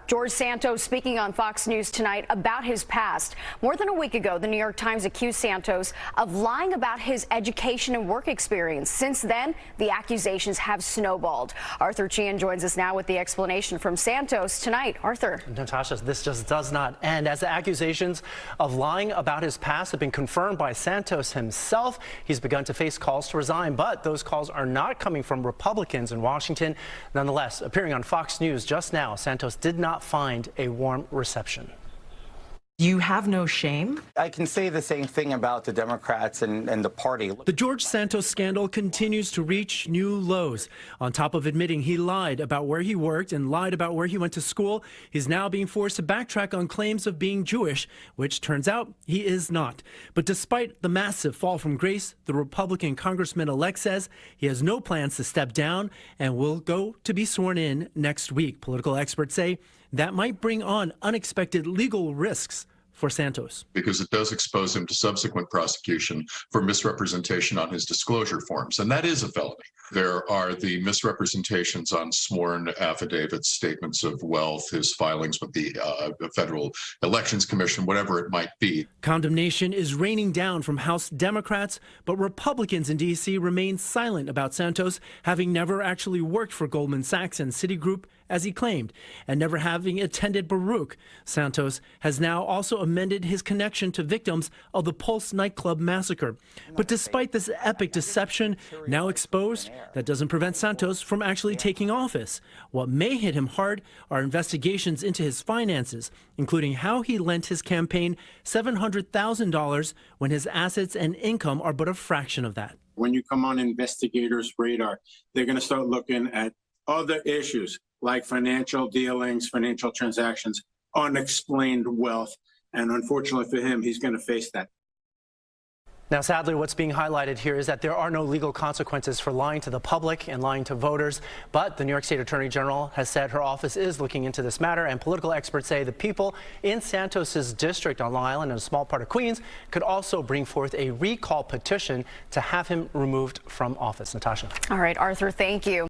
George Santos speaking on Fox News tonight about his past. More than a week ago, the New York Times accused Santos of lying about his education and work experience. Since then, the accusations have snowballed. Arthur Sheehan joins us now with the explanation from Santos tonight. Arthur. Natasha, this just does not end. As the accusations of lying about his past have been confirmed by Santos himself, he's begun to face calls to resign, but those calls are not coming from Republicans in Washington. Nonetheless, appearing on Fox News just now, Santos did not find a warm reception. You have no shame? I can say the same thing about the Democrats and the party. The George Santos scandal continues to reach new lows. On top of admitting he lied about where he worked and lied about where he went to school, he's now being forced to backtrack on claims of being Jewish, which turns out he is not. But despite the massive fall from grace, the Republican congressman-elect says he has no plans to step down and will go to be sworn in next week. Political experts say that might bring on unexpected legal risks for Santos. Because it does expose him to subsequent prosecution for misrepresentation on his disclosure forms, and that is a felony. There are the misrepresentations on sworn affidavits, statements of wealth, his filings with the Federal Elections Commission, whatever it might be. Condemnation is raining down from House Democrats, but Republicans in D.C. remain silent about Santos having never actually worked for Goldman Sachs and Citigroup, as he claimed, and never having attended Baruch. Santos has now also amended his connection to victims of the Pulse nightclub massacre. But despite this epic deception now exposed, that doesn't prevent Santos from actually taking office. What may hit him hard are investigations into his finances, including how he lent his campaign $700,000 when his assets and income are but a fraction of that. When you come on investigators' radar, they're going to start looking at other issues like financial dealings, financial transactions, unexplained wealth. And unfortunately for him, he's going to face that. Now, sadly, what's being highlighted here is that there are no legal consequences for lying to the public and lying to voters. But the New York State Attorney General has said her office is looking into this matter, and political experts say the people in Santos's district on Long Island and a small part of Queens could also bring forth a recall petition to have him removed from office. Natasha. All right, Arthur, thank you.